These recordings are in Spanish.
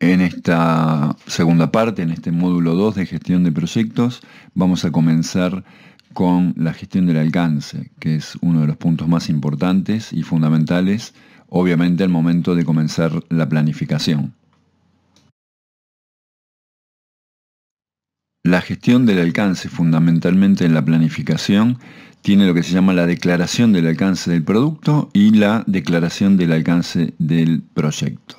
En esta segunda parte, en este módulo 2 de gestión de proyectos, vamos a comenzar con la gestión del alcance, que es uno de los puntos más importantes y fundamentales, obviamente al momento de comenzar la planificación. La gestión del alcance, fundamentalmente en la planificación, tiene lo que se llama la declaración del alcance del producto y la declaración del alcance del proyecto.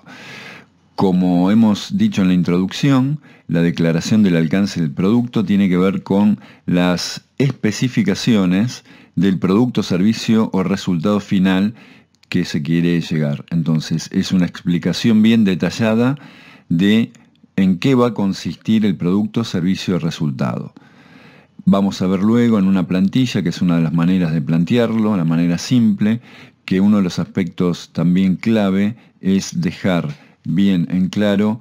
Como hemos dicho en la introducción, la declaración del alcance del producto tiene que ver con las especificaciones del producto, servicio o resultado final que se quiere llegar. Entonces, es una explicación bien detallada de en qué va a consistir el producto, servicio o resultado. Vamos a ver luego en una plantilla, que es una de las maneras de plantearlo, la manera simple, que uno de los aspectos también clave es dejar bien en claro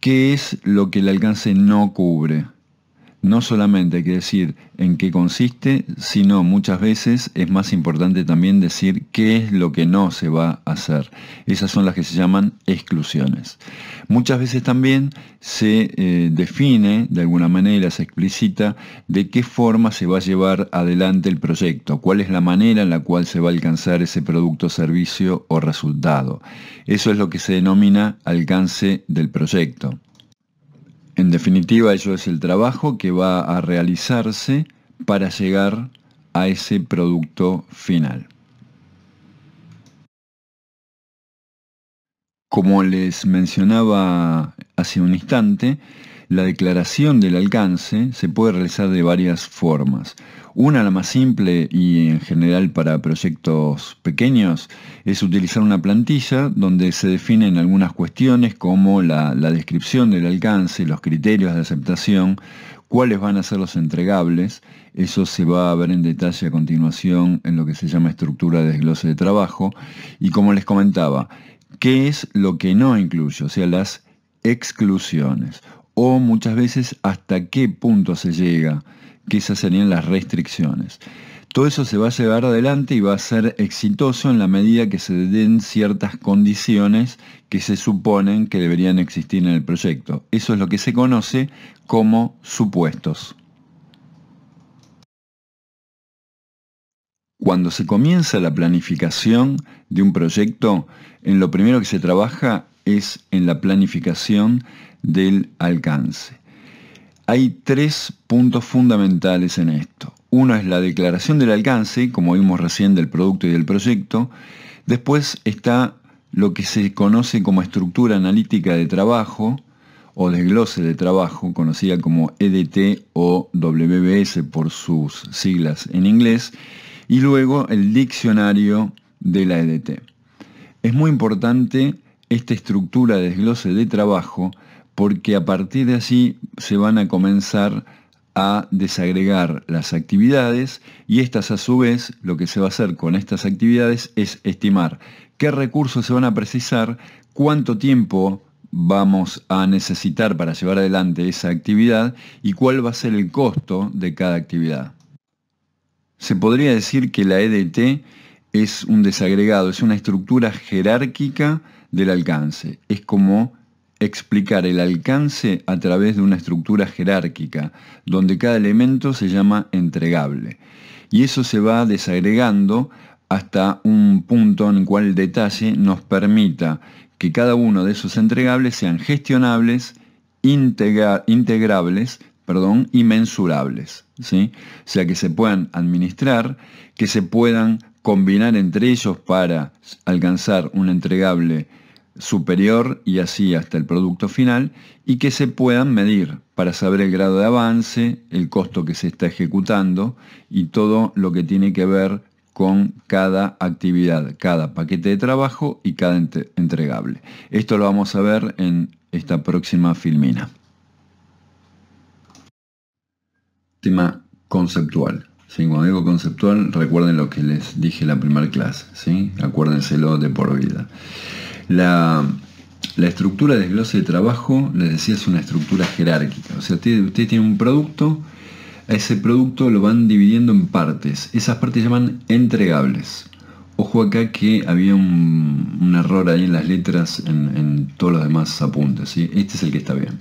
qué es lo que el alcance no cubre. No solamente hay que decir en qué consiste, sino muchas veces es más importante también decir qué es lo que no se va a hacer. Esas son las que se llaman exclusiones. Muchas veces también se define, de alguna manera se explicita, de qué forma se va a llevar adelante el proyecto, cuál es la manera en la cual se va a alcanzar ese producto, servicio o resultado. Eso es lo que se denomina alcance del proyecto. En definitiva, ello es el trabajo que va a realizarse para llegar a ese producto final. Como les mencionaba hace un instante, la declaración del alcance se puede realizar de varias formas. Una, la más simple y en general para proyectos pequeños, es utilizar una plantilla donde se definen algunas cuestiones como la descripción del alcance, los criterios de aceptación, cuáles van a ser los entregables. Eso se va a ver en detalle a continuación en lo que se llama estructura de desglose de trabajo. Y como les comentaba, ¿qué es lo que no incluye? O sea, las exclusiones. O muchas veces hasta qué punto se llega, que esas serían las restricciones. Todo eso se va a llevar adelante y va a ser exitoso en la medida que se den ciertas condiciones que se suponen que deberían existir en el proyecto. Eso es lo que se conoce como supuestos. Cuando se comienza la planificación de un proyecto, en lo primero que se trabaja es en la planificación del alcance. Hay 3 puntos fundamentales en esto. Uno es la declaración del alcance, como vimos recién, del producto y del proyecto. Después está lo que se conoce como estructura analítica de trabajo o desglose de trabajo, conocida como EDT o WBS por sus siglas en inglés, y luego el diccionario de la EDT. Es muy importante esta estructura de desglose de trabajo porque a partir de allí se van a comenzar a desagregar las actividades y estas a su vez, lo que se va a hacer con estas actividades es estimar qué recursos se van a precisar, cuánto tiempo vamos a necesitar para llevar adelante esa actividad y cuál va a ser el costo de cada actividad. Se podría decir que la EDT es un desagregado, es una estructura jerárquica del alcance. Es como explicar el alcance a través de una estructura jerárquica, donde cada elemento se llama entregable. Y eso se va desagregando hasta un punto en el cual el detalle nos permita que cada uno de esos entregables sean gestionables, integrables, y mensurables, ¿sí? O sea, que se puedan administrar, que se puedan combinar entre ellos para alcanzar un entregable superior y así hasta el producto final, y que se puedan medir para saber el grado de avance, el costo que se está ejecutando y todo lo que tiene que ver con cada actividad, cada paquete de trabajo y cada entregable. Esto lo vamos a ver en esta próxima filmina. Tema conceptual. ¿Sí? Cuando digo conceptual, recuerden lo que les dije en la primera clase, ¿sí? Acuérdenselo de por vida. La estructura de desglose de trabajo, les decía, es una estructura jerárquica. O sea, usted tiene un producto, a ese producto lo van dividiendo en partes. Esas partes se llaman entregables. Ojo acá que había un error ahí en las letras en todos los demás apuntes, ¿sí? Este es el que está bien.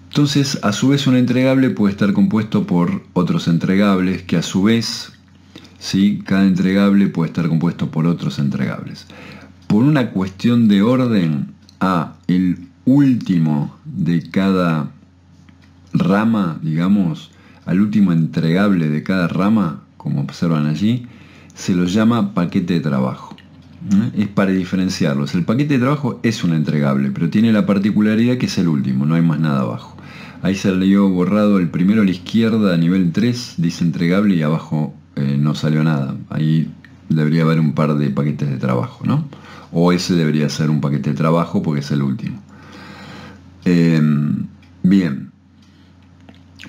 Entonces, a su vez, un entregable puede estar compuesto por otros entregables, que a su vez, ¿sí?, cada entregable puede estar compuesto por otros entregables. Por una cuestión de orden, el último de cada rama, digamos, al último entregable de cada rama, como observan allí, se lo llama paquete de trabajo. Es para diferenciarlos. El paquete de trabajo es un entregable, pero tiene la particularidad que es el último, no hay más nada abajo. Ahí se leyó borrado el primero a la izquierda, a nivel 3, dice entregable y abajo no salió nada. Ahí debería haber un par de paquetes de trabajo, ¿no? O ese debería ser un paquete de trabajo porque es el último. Bien.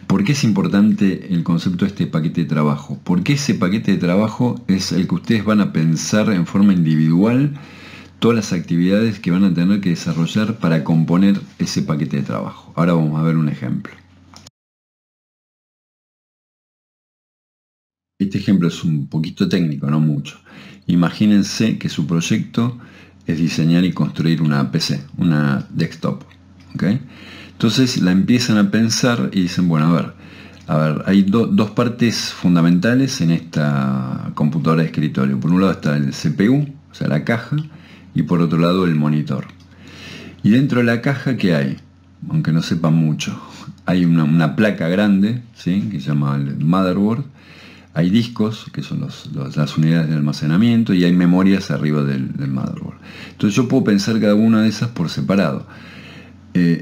¿Por qué es importante el concepto de este paquete de trabajo? Porque ese paquete de trabajo es el que ustedes van a pensar en forma individual todas las actividades que van a tener que desarrollar para componer ese paquete de trabajo. Ahora vamos a ver un ejemplo. Este ejemplo es un poquito técnico, no mucho. Imagínense que su proyecto es diseñar y construir una PC, una desktop. ¿Okay? Entonces la empiezan a pensar y dicen, bueno, a ver, hay dos partes fundamentales en esta computadora de escritorio. Por un lado está el CPU, o sea, la caja, y por otro lado el monitor. Y dentro de la caja, ¿qué hay? Aunque no sepan mucho, hay una placa grande, ¿sí?, que se llama el motherboard. Hay discos, que son las unidades de almacenamiento, y hay memorias arriba del motherboard. Entonces yo puedo pensar cada una de esas por separado.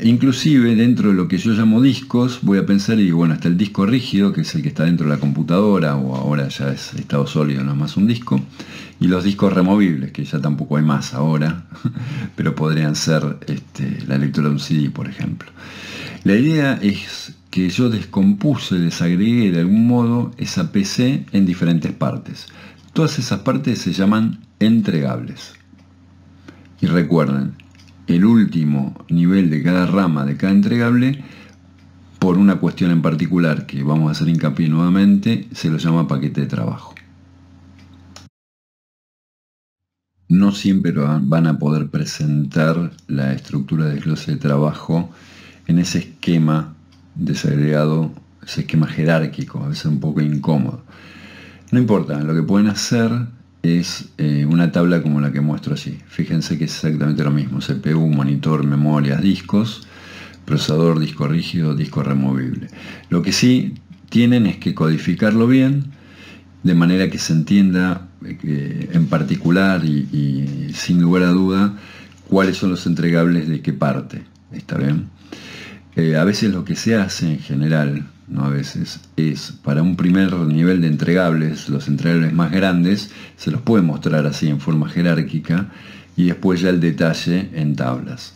Inclusive dentro de lo que yo llamo discos, voy a pensar y digo, bueno, está el disco rígido, que es el que está dentro de la computadora, o ahora ya es estado sólido, no es más un disco, y los discos removibles, que ya tampoco hay más ahora, pero podrían ser la lectura de un CD, por ejemplo. La idea es que yo descompuse, desagregué de algún modo esa PC en diferentes partes. Todas esas partes se llaman entregables. Y recuerden, el último nivel de cada rama de cada entregable, por una cuestión en particular que vamos a hacer hincapié nuevamente, se lo llama paquete de trabajo. No siempre van a poder presentar la estructura de desglose de trabajo en ese esquema desagregado, ese esquema jerárquico, a veces un poco incómodo. No importa, lo que pueden hacer es una tabla como la que muestro allí. Fíjense que es exactamente lo mismo: CPU, monitor, memorias, discos, procesador, disco rígido, disco removible. Lo que sí tienen es que codificarlo bien, de manera que se entienda en particular y sin lugar a duda cuáles son los entregables de qué parte. ¿Está bien? A veces lo que se hace en general, no a veces, es para un primer nivel de entregables, los entregables más grandes, se los puede mostrar así en forma jerárquica y después ya el detalle en tablas.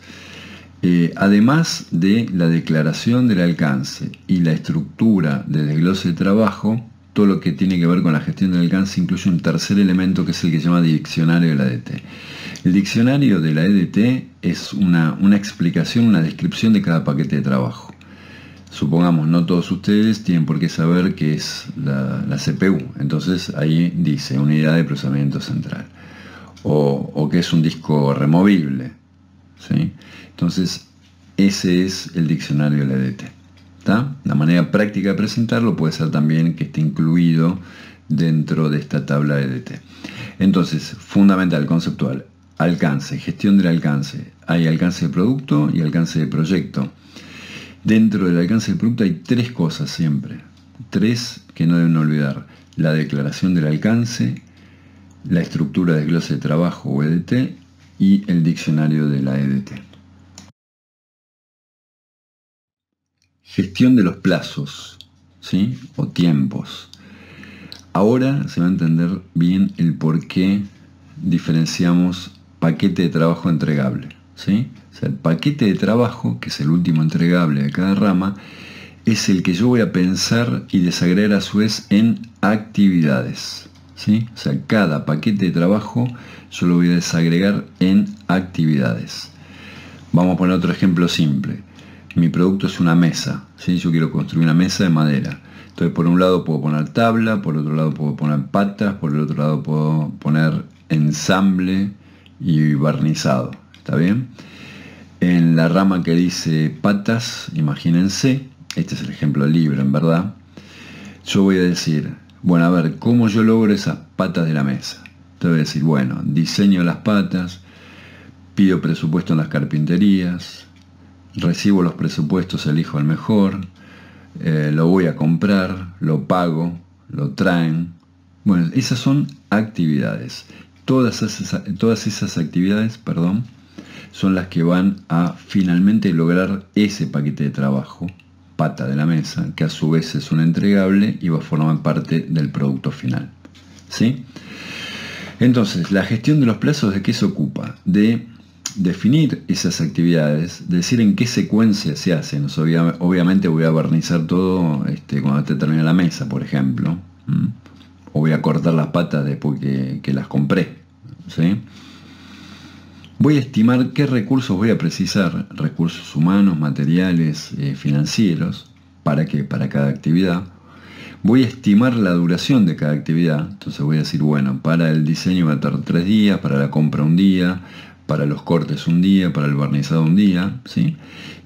Además de la declaración del alcance y la estructura de desglose de trabajo, todo lo que tiene que ver con la gestión del alcance incluye un tercer elemento que es el que se llama diccionario de la EDT. El diccionario de la EDT es una explicación, una descripción de cada paquete de trabajo. Supongamos, no todos ustedes tienen por qué saber qué es la CPU, entonces ahí dice unidad de procesamiento central, o qué es un disco removible, ¿sí? Entonces ese es el diccionario de la EDT. ¿Tá? La manera práctica de presentarlo puede ser también que esté incluido dentro de esta tabla EDT. Entonces, fundamental, conceptual: alcance, gestión del alcance. Hay alcance de producto y alcance de proyecto. Dentro del alcance del producto hay tres cosas siempre, tres que no deben olvidar: la declaración del alcance, la estructura de desglose de trabajo o EDT y el diccionario de la EDT. Gestión de los plazos, ¿sí?, o tiempos. Ahora se va a entender bien el por qué diferenciamos paquete de trabajo entregable, ¿sí? O sea, el paquete de trabajo, que es el último entregable de cada rama, es el que yo voy a pensar y desagregar a su vez en actividades, ¿sí? O sea, cada paquete de trabajo yo lo voy a desagregar en actividades. Vamos a poner otro ejemplo simple. mi producto es una mesa, ¿sí? Yo quiero construir una mesa de madera. Entonces por un lado puedo poner tabla, por otro lado puedo poner patas, por el otro lado puedo poner ensamble y barnizado. ¿Está bien? En la rama que dice patas, imagínense, este es el ejemplo libre en verdad, yo voy a decir, bueno, a ver, ¿cómo yo logro esas patas de la mesa? Entonces voy a decir, bueno, diseño las patas, pido presupuesto en las carpinterías, recibo los presupuestos, elijo el mejor, lo voy a comprar, lo pago, lo traen. Bueno, esas son actividades. Todas esas actividades, perdón, son las que van a finalmente lograr ese paquete de trabajo, pata de la mesa, que a su vez es un entregable y va a formar parte del producto final. ¿Sí? Entonces, la gestión de los plazos, ¿de qué se ocupa? De definir esas actividades, decir en qué secuencia se hacen. Obviamente voy a barnizar todo cuando te termine la mesa, por ejemplo. O voy a cortar las patas después que las compré. ¿Sí? Voy a estimar qué recursos voy a precisar, recursos humanos, materiales, financieros, ¿para qué? Para cada actividad. Voy a estimar la duración de cada actividad, entonces voy a decir, bueno, para el diseño va a tardar 3 días, para la compra 1 día, para los cortes 1 día, para el barnizado 1 día, ¿sí?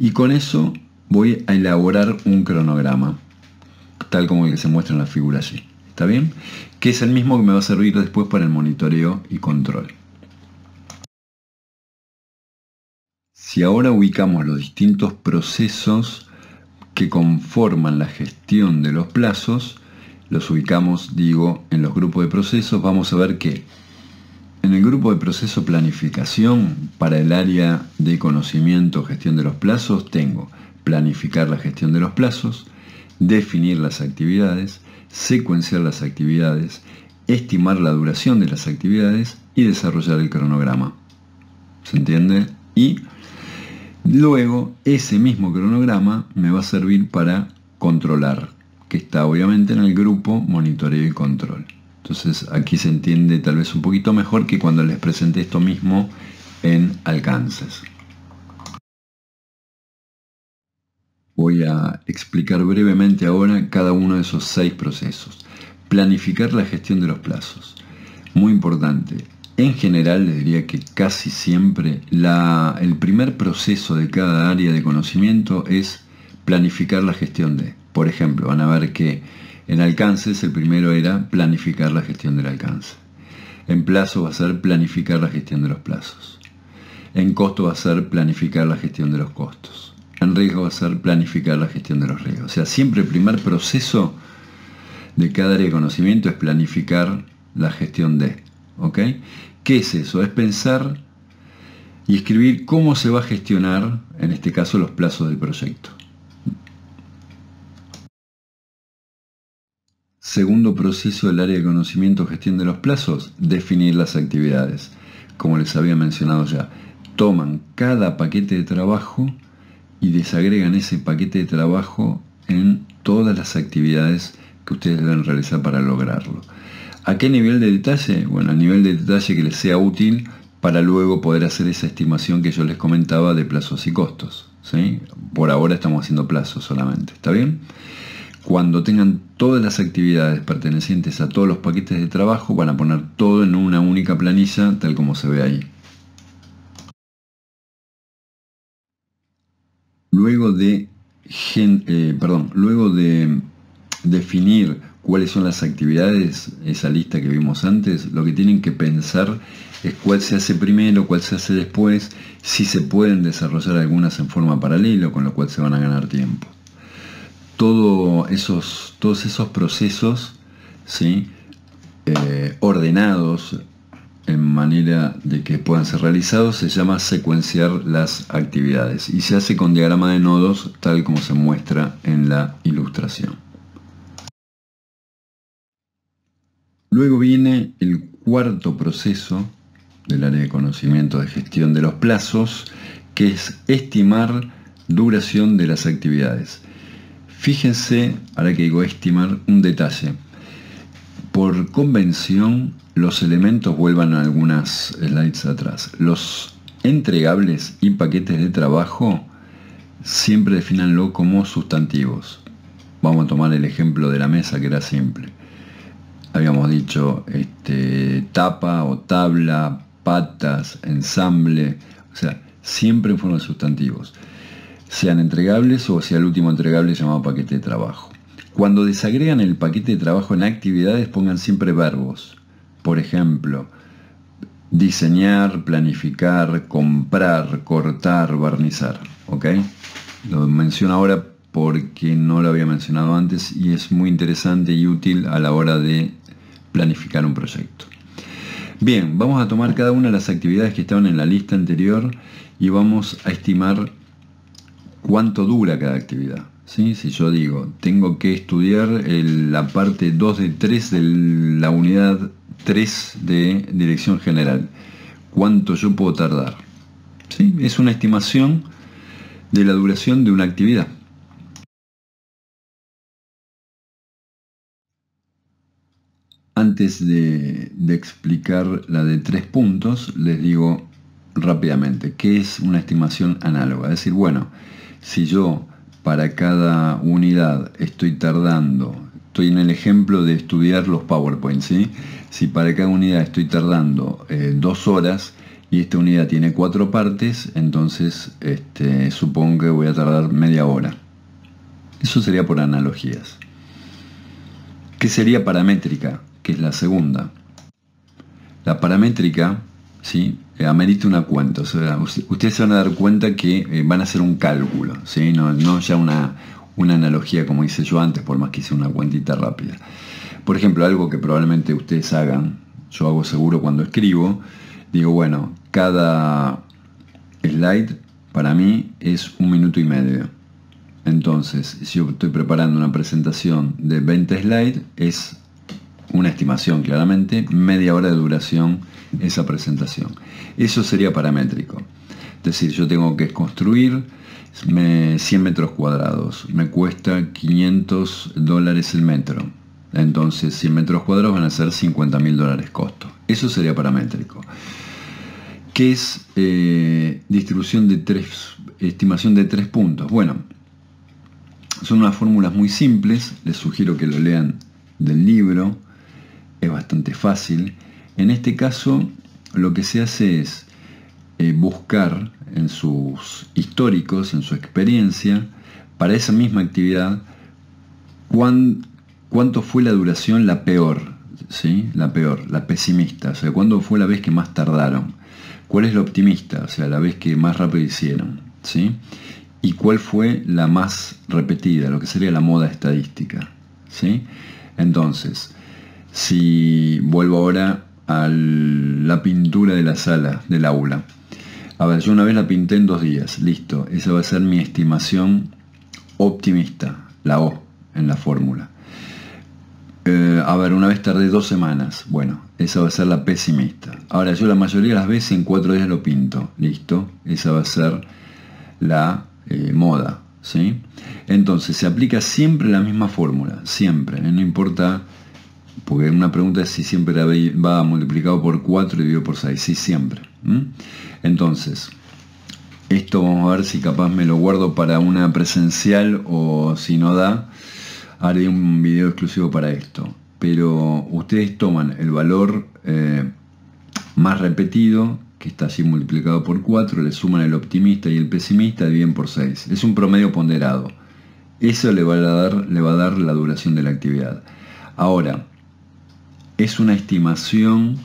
Y con eso voy a elaborar un cronograma, tal como el que se muestra en la figura allí, ¿está bien? Que es el mismo que me va a servir después para el monitoreo y control. Si ahora ubicamos los distintos procesos que conforman la gestión de los plazos, los ubicamos, digo, en los grupos de procesos, vamos a ver que en el grupo de proceso planificación, para el área de conocimiento, gestión de los plazos, tengo planificar la gestión de los plazos, definir las actividades, secuenciar las actividades, estimar la duración de las actividades y desarrollar el cronograma. ¿Se entiende? Y luego, ese mismo cronograma me va a servir para controlar, que está obviamente en el grupo monitoreo y control. Entonces, aquí se entiende tal vez un poquito mejor que cuando les presenté esto mismo en alcances. Voy a explicar brevemente ahora cada uno de esos 6 procesos. Planificar la gestión de los plazos. Muy importante. En general, les diría que casi siempre el primer proceso de cada área de conocimiento es planificar la gestión de. Por ejemplo, van a ver que en alcances el primero era planificar la gestión del alcance. En plazo va a ser planificar la gestión de los plazos. En costo va a ser planificar la gestión de los costos. En riesgo va a ser planificar la gestión de los riesgos. O sea, siempre el primer proceso de cada área de conocimiento es planificar la gestión de. ¿Ok? ¿Qué es eso? Es pensar y escribir cómo se va a gestionar, en este caso, los plazos del proyecto. Segundo proceso del área de conocimiento, gestión de los plazos, definir las actividades. Como les había mencionado ya, toman cada paquete de trabajo y desagregan ese paquete de trabajo en todas las actividades que ustedes deben realizar para lograrlo. ¿A qué nivel de detalle? Bueno, a nivel de detalle que les sea útil para luego poder hacer esa estimación que yo les comentaba de plazos y costos, ¿sí? Por ahora estamos haciendo plazos solamente, ¿está bien? Cuando tengan todas las actividades pertenecientes a todos los paquetes de trabajo, van a poner todo en una única planilla, tal como se ve ahí. Luego de definir cuáles son las actividades, esa lista que vimos antes, lo que tienen que pensar es cuál se hace primero, cuál se hace después, si se pueden desarrollar algunas en forma paralela, con lo cual se van a ganar tiempo. Todos esos procesos, ¿sí? Ordenados en manera de que puedan ser realizados, se llama secuenciar las actividades y se hace con diagrama de nodos, tal como se muestra en la ilustración. Luego viene el cuarto proceso del área de conocimiento de gestión de los plazos, que es estimar duración de las actividades. Fíjense, ahora que digo estimar, un detalle. Por convención, los elementos, vuelvan a algunas slides atrás, los entregables y paquetes de trabajo siempre defínanlo como sustantivos. Vamos a tomar el ejemplo de la mesa, que era simple. Habíamos dicho tapa o tabla, patas, ensamble, o sea, siempre en forma de sustantivos, sean entregables o sea el último entregable llamado paquete de trabajo. Cuando desagregan el paquete de trabajo en actividades, pongan siempre verbos. Por ejemplo, diseñar, planificar, comprar, cortar, barnizar. ¿Ok? Lo menciono ahora porque no lo había mencionado antes y es muy interesante y útil a la hora de planificar un proyecto. Bien, vamos a tomar cada una de las actividades que estaban en la lista anterior y vamos a estimar cuánto dura cada actividad. ¿Sí? Si yo digo, tengo que estudiar la parte 2 de 3 de la unidad 3 de dirección general, ¿cuánto yo puedo tardar? ¿Sí? Es una estimación de la duración de una actividad. Antes de explicar la de 3 puntos, les digo rápidamente, ¿qué es una estimación análoga? Es decir, bueno, si yo para cada unidad estoy en el ejemplo de estudiar los PowerPoint, ¿sí? Si para cada unidad estoy tardando 2 horas y esta unidad tiene 4 partes, entonces supongo que voy a tardar media hora. Eso sería por analogías. ¿Qué sería paramétrica? Que es la segunda. La paramétrica, ¿sí?, amerita una cuenta. O sea, ustedes se van a dar cuenta que van a hacer un cálculo, ¿sí? No ya una analogía como hice yo antes, por más que hice una cuentita rápida. Por ejemplo, algo que probablemente ustedes hagan, yo hago seguro cuando escribo, digo, bueno, cada slide para mí es 1 minuto y medio. Entonces, si yo estoy preparando una presentación de 20 slides, es una estimación claramente, media hora de duración esa presentación. Eso sería paramétrico. Es decir, yo tengo que construir 100 metros cuadrados, me cuesta $500 el metro. Entonces 100 metros cuadrados van a ser $50.000 costo. Eso sería paramétrico. ¿Qué es estimación de 3 puntos? Bueno, son unas fórmulas muy simples, les sugiero que lo lean del libro, es bastante fácil. En este caso, lo que se hace es buscar en sus históricos, en su experiencia, para esa misma actividad, cuánto fue la duración la peor, ¿sí? La peor, la pesimista, o sea, cuándo fue la vez que más tardaron, cuál es la optimista, o sea, la vez que más rápido hicieron, ¿sí? Y cuál fue la más repetida, lo que sería la moda estadística, ¿sí? Entonces, si vuelvo ahora a la pintura de la sala, del aula. A ver, yo una vez la pinté en 2 días, listo. Esa va a ser mi estimación optimista, la O en la fórmula. A ver, una vez tardé 2 semanas, bueno, esa va a ser la pesimista. Ahora, yo la mayoría de las veces en 4 días lo pinto, listo. Esa va a ser la moda, ¿sí? Entonces, se aplica siempre la misma fórmula, siempre, no importa. Porque una pregunta es si siempre va multiplicado por 4 y dividido por 6. Sí, siempre. Entonces, esto vamos a ver si capaz me lo guardo para una presencial o si no da, haré un video exclusivo para esto. Pero ustedes toman el valor más repetido, que está así multiplicado por 4, le suman el optimista y el pesimista, dividen por 6. Es un promedio ponderado. Eso le va a dar la duración de la actividad. Ahora, es una estimación,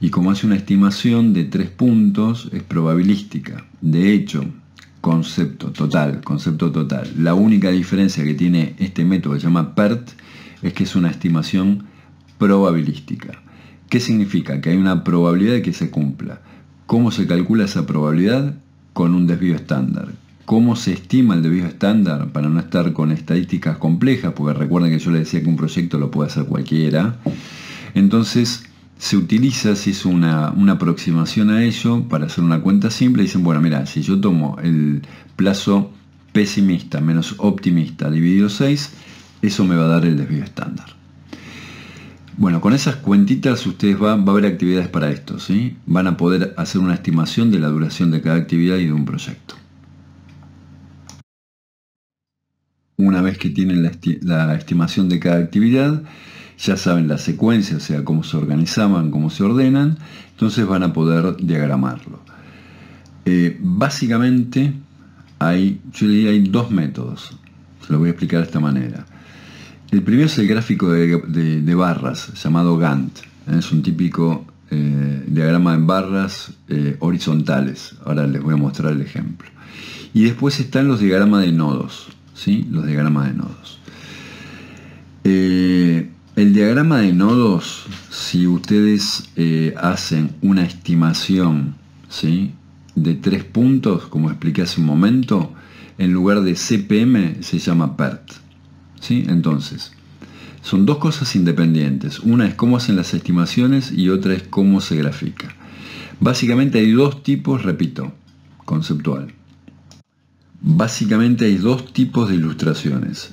y como es una estimación de 3 puntos, es probabilística. De hecho, concepto total. La única diferencia que tiene este método que se llama PERT es que es una estimación probabilística. ¿Qué significa? Que hay una probabilidad de que se cumpla. ¿Cómo se calcula esa probabilidad? Con un desvío estándar. ¿Cómo se estima el desvío estándar? Para no estar con estadísticas complejas, porque recuerden que yo les decía que un proyecto lo puede hacer cualquiera. Entonces se utiliza, se hizo una aproximación a ello para hacer una cuenta simple. Dicen, bueno, mira, si yo tomo el plazo pesimista menos optimista dividido 6, eso me va a dar el desvío estándar. Bueno, con esas cuentitas ustedes va a haber actividades para esto, ¿sí? Van a poder hacer una estimación de la duración de cada actividad y de un proyecto. Una vez que tienen la estimación de cada actividad, ya saben la secuencia, o sea, cómo se organizaban, cómo se ordenan, entonces van a poder diagramarlo. Básicamente, yo diría hay dos métodos, se lo voy a explicar de esta manera. El primero es el gráfico de barras, llamado Gantt. Es un típico diagrama en barras horizontales. Ahora les voy a mostrar el ejemplo. Y después están los diagramas de nodos, ¿sí? Los diagramas de nodos. El diagrama de nodos, si ustedes hacen una estimación, ¿sí?, de 3 puntos, como expliqué hace un momento, en lugar de CPM se llama PERT, ¿sí? Entonces, son dos cosas independientes. Una es cómo hacen las estimaciones y otra es cómo se grafica. Básicamente hay dos tipos, repito, conceptual. Básicamente hay dos tipos de ilustraciones.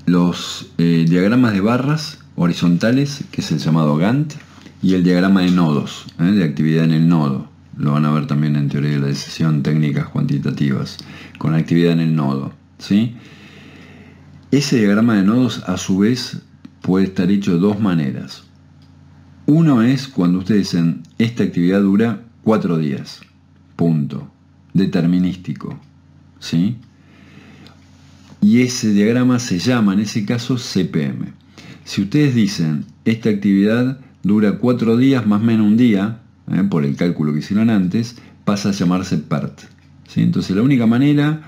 Los diagramas de barras horizontales, que es el llamado Gantt, y el diagrama de nodos, de actividad en el nodo. Lo van a ver también en teoría de la decisión, técnicas cuantitativas, con actividad en el nodo, ¿sí? Ese diagrama de nodos, a su vez, puede estar hecho de dos maneras. Uno es cuando ustedes dicen, esta actividad dura 4 días, punto, determinístico, ¿sí? Y ese diagrama se llama, en ese caso, CPM. Si ustedes dicen, esta actividad dura 4 días más o menos un día, por el cálculo que hicieron antes, pasa a llamarse PERT, ¿sí? Entonces la única manera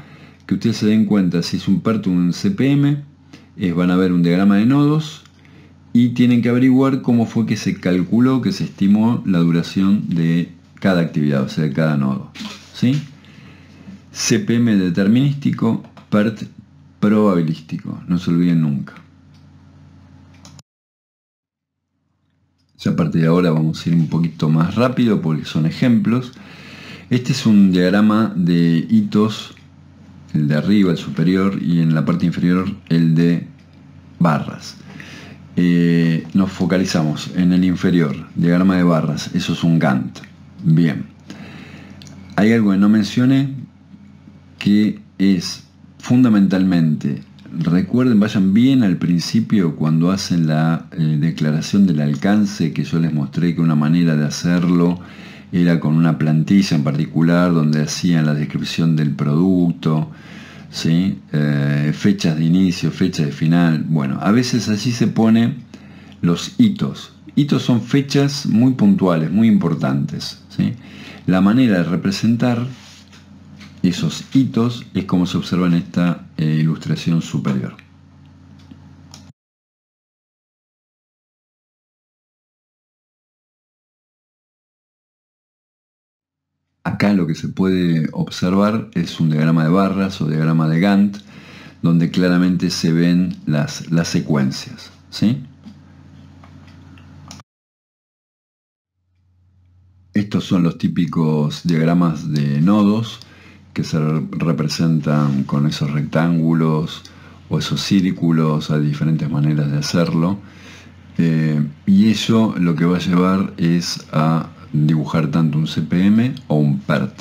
que ustedes se den cuenta si es un PERT o un CPM es van a ver un diagrama de nodos y tienen que averiguar cómo fue que se calculó, que se estimó la duración de cada actividad, o sea, de cada nodo, ¿sí? CPM determinístico, PERT probabilístico, no se olviden nunca. Ya a partir de ahora vamos a ir un poquito más rápido porque son ejemplos. Este es un diagrama de hitos, el de arriba, el superior, y en la parte inferior el de barras. Nos focalizamos en el inferior, diagrama de barras, eso es un Gantt. Bien. Hay algo que no mencioné, que es fundamentalmente, recuerden, vayan bien al principio cuando hacen la declaración del alcance, que yo les mostré que una manera de hacerlo era con una plantilla en particular donde hacían la descripción del producto, ¿sí? Fechas de inicio, fechas de final. Bueno, a veces allí se pone los hitos. Hitos son fechas muy puntuales, muy importantes, ¿sí? La manera de representar esos hitos es como se observa en esta ilustración superior. Acá lo que se puede observar es un diagrama de barras o diagrama de Gantt, donde claramente se ven las secuencias, ¿sí? Estos son los típicos diagramas de nodos que se representan con esos rectángulos o esos círculos. Hay diferentes maneras de hacerlo, y eso lo que va a llevar es a dibujar tanto un CPM o un PERT.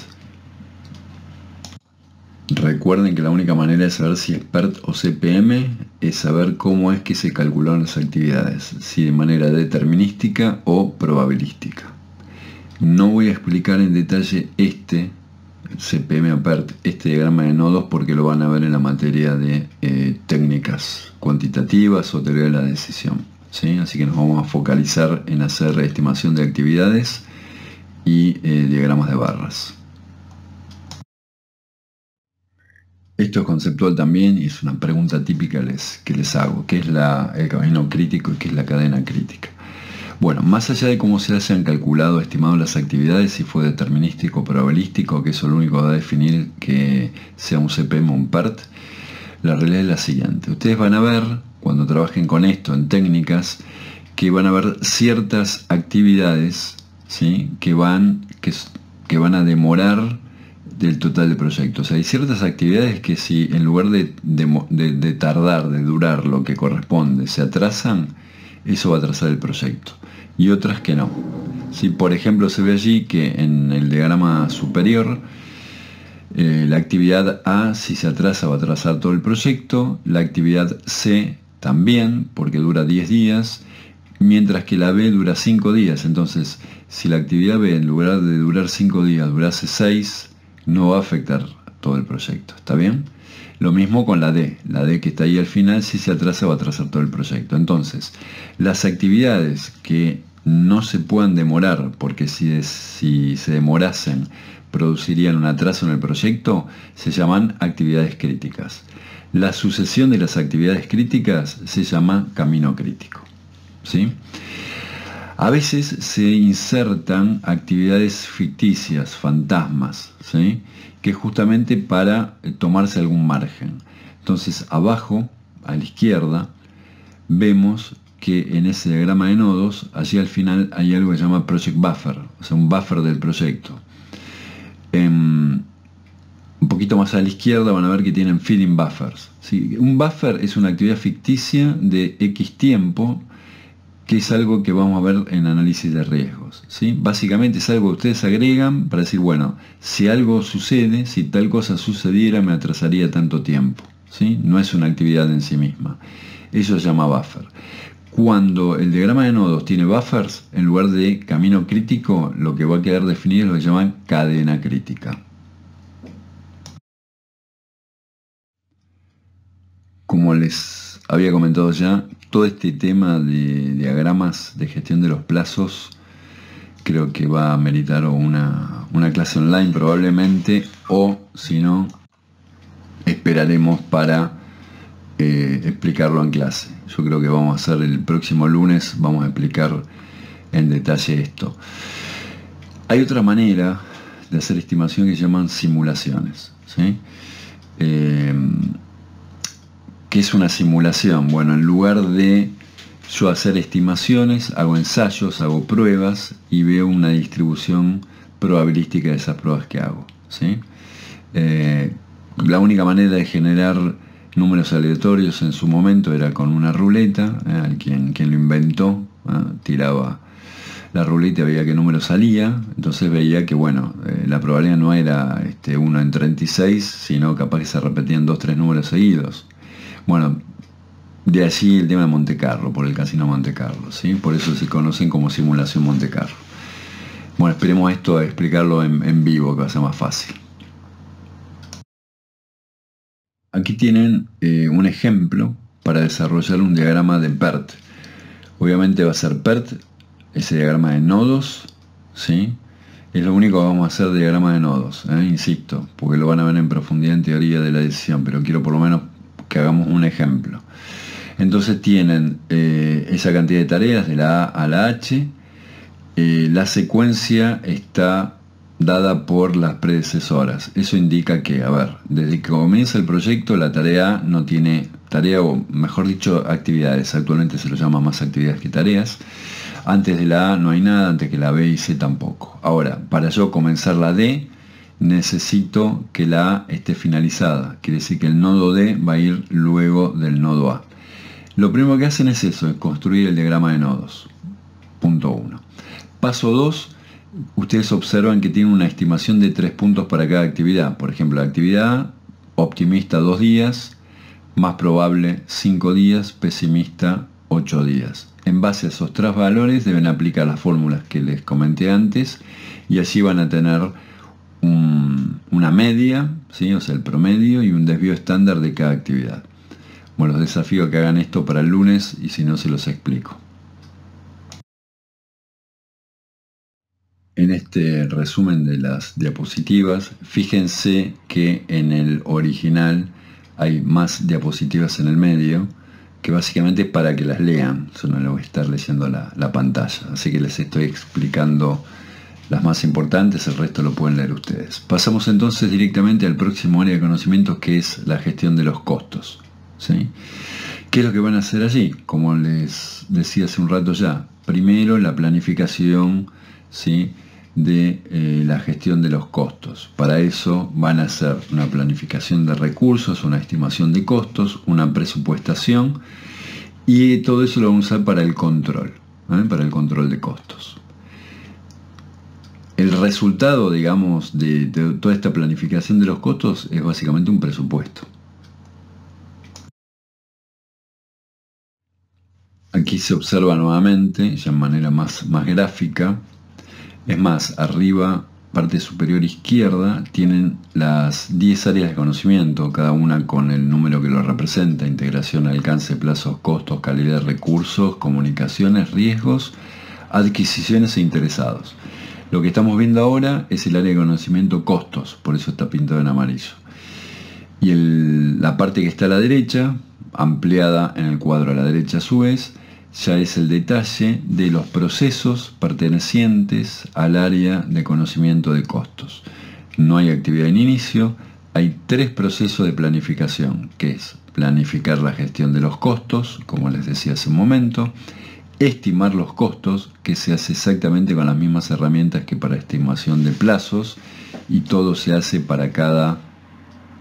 Recuerden que la única manera de saber si es PERT o CPM es saber cómo es que se calcularon las actividades, si de manera determinística o probabilística. No voy a explicar en detalle este CPM o PERT, este diagrama de nodos, porque lo van a ver en la materia de técnicas cuantitativas o teoría de la decisión, ¿sí? Así que nos vamos a focalizar en hacer estimación de actividades y diagramas de barras. Esto es conceptual también y es una pregunta típica que les hago, ¿qué es el camino crítico y qué es la cadena crítica? Bueno, más allá de cómo se hayan calculado, estimado las actividades, si fue determinístico o probabilístico, que eso lo único que va a definir que sea un CPM o un PERT, la realidad es la siguiente. Ustedes van a ver, cuando trabajen con esto en técnicas, que van a ver ciertas actividades, ¿sí?, que van a demorar del total de proyectos. Hay ciertas actividades que si en lugar de tardar, de durar lo que corresponde, se atrasan, eso va a atrasar el proyecto. Y otras que no. Si por ejemplo se ve allí que en el diagrama superior La actividad A, si se atrasa, va a atrasar todo el proyecto. La actividad C también, porque dura 10 días, mientras que la B dura 5 días. Entonces, si la actividad B, en lugar de durar 5 días, durase 6, no va a afectar todo el proyecto. ¿Está bien? Lo mismo con la D. La D que está ahí al final, si se atrasa, va a atrasar todo el proyecto. Entonces, las actividades que no se puedan demorar, porque si se demorasen, producirían un atraso en el proyecto, se llaman actividades críticas. La sucesión de las actividades críticas se llama camino crítico, ¿sí? A veces se insertan actividades ficticias, fantasmas, ¿sí? Que es justamente para tomarse algún margen. Entonces, abajo, a la izquierda, vemos que en ese diagrama de nodos, allí al final hay algo que se llama Project Buffer, o sea, un buffer del proyecto. Un poquito más a la izquierda van a ver que tienen feeding buffers, ¿sí? Un buffer es una actividad ficticia de X tiempo, que es algo que vamos a ver en análisis de riesgos, ¿sí? Básicamente es algo que ustedes agregan para decir, bueno, si algo sucede, si tal cosa sucediera, me atrasaría tanto tiempo, ¿sí? No es una actividad en sí misma. Eso se llama buffer. Cuando el diagrama de nodos tiene buffers, en lugar de camino crítico, lo que va a quedar definido es lo que llaman cadena crítica. Como les había comentado ya, todo este tema de diagramas de gestión de los plazos creo que va a meritar una clase online probablemente, o si no, esperaremos para explicarlo en clase. Yo creo que vamos a hacer el próximo lunes, vamos a explicar en detalle esto. Hay otra manera de hacer estimación que se llaman simulaciones, ¿sí? ¿Qué es una simulación? Bueno, en lugar de yo hacer estimaciones, hago ensayos, hago pruebas y veo una distribución probabilística de esas pruebas que hago, ¿sí? La única manera de generar números aleatorios en su momento era con una ruleta. Quien lo inventó tiraba la ruleta y veía qué número salía. Entonces veía que, bueno, la probabilidad no era 1 en 36, sino capaz que se repetían 2 o 3 números seguidos. Bueno, de allí el tema de Monte Carlo, por el casino Monte Carlo, ¿sí? Por eso se conocen como simulación Monte Carlo. Bueno, esperemos esto a explicarlo en vivo, que va a ser más fácil. Aquí tienen un ejemplo para desarrollar un diagrama de PERT. Obviamente va a ser PERT, ese diagrama de nodos, ¿sí? Es lo único que vamos a hacer de diagrama de nodos, insisto, porque lo van a ver en profundidad en teoría de la decisión, pero quiero por lo menos que hagamos un ejemplo. Entonces tienen esa cantidad de tareas de la A a la H. La secuencia está dada por las predecesoras. Eso indica que, a ver, desde que comienza el proyecto, la tarea A no tiene tarea, o mejor dicho, actividades. Actualmente se lo llama más actividades que tareas. Antes de la A no hay nada, antes que la B y C tampoco. Ahora, para yo comenzar la D, necesito que la A esté finalizada. Quiere decir que el nodo D va a ir luego del nodo A. Lo primero que hacen es eso, es construir el diagrama de nodos. Punto 1. Paso 2. Ustedes observan que tiene una estimación de 3 puntos para cada actividad. Por ejemplo, la actividad A, optimista 2 días, más probable 5 días, pesimista 8 días. En base a esos 3 valores deben aplicar las fórmulas que les comenté antes y así van a tener una media, ¿sí? O sea, el promedio y un desvío estándar de cada actividad. Bueno, los desafío a que hagan esto para el lunes y si no se los explico. En este resumen de las diapositivas, fíjense que en el original hay más diapositivas en el medio, que básicamente es para que las lean. Yo no les voy a estar leyendo la pantalla, así que les estoy explicando las más importantes, el resto lo pueden leer ustedes. Pasamos entonces directamente al próximo área de conocimientos, que es la gestión de los costos, ¿sí? ¿Qué es lo que van a hacer allí? Como les decía hace un rato ya, primero la planificación, ¿sí?, de la gestión de los costos. Para eso van a hacer una planificación de recursos, una estimación de costos, una presupuestación, y todo eso lo vamos a usar para el control, para el control de costos. el resultado, digamos, de toda esta planificación de los costos es básicamente un presupuesto. Aquí se observa nuevamente, ya en manera más gráfica. Es más, arriba, parte superior izquierda, tienen las 10 áreas de conocimiento, cada una con el número que lo representa: integración, alcance, plazos, costos, calidad de recursos, comunicaciones, riesgos, adquisiciones e interesados. Lo que estamos viendo ahora es el área de conocimiento costos, por eso está pintado en amarillo. Y la parte que está a la derecha, ampliada en el cuadro a la derecha a su vez, ya es el detalle de los procesos pertenecientes al área de conocimiento de costos. No hay actividad en inicio, hay 3 procesos de planificación, que es planificar la gestión de los costos, como les decía hace un momento, estimar los costos, que se hace exactamente con las mismas herramientas que para estimación de plazos, y todo se hace para cada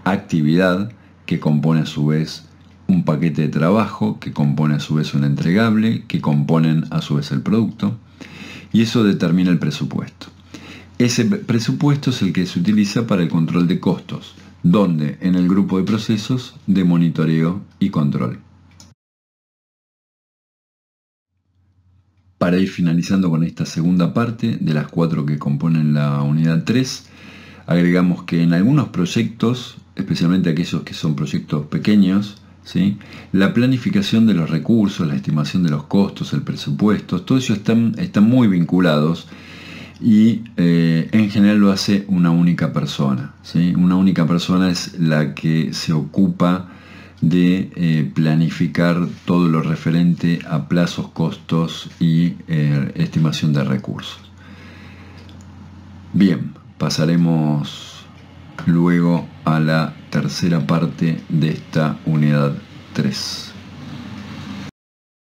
actividad, que compone a su vez un paquete de trabajo, que compone a su vez un entregable, que componen a su vez el producto, y eso determina el presupuesto. Ese presupuesto es el que se utiliza para el control de costos, donde en el grupo de procesos de monitoreo y control. Para ir finalizando con esta segunda parte de las 4 que componen la unidad 3, agregamos que en algunos proyectos, especialmente aquellos que son proyectos pequeños, ¿sí?, la planificación de los recursos, la estimación de los costos, el presupuesto, todo eso están muy vinculados, y en general lo hace una única persona, ¿sí? Una única persona es la que se ocupa de planificar todo lo referente a plazos, costos y estimación de recursos. Bien, pasaremos luego a la tercera parte de esta unidad 3.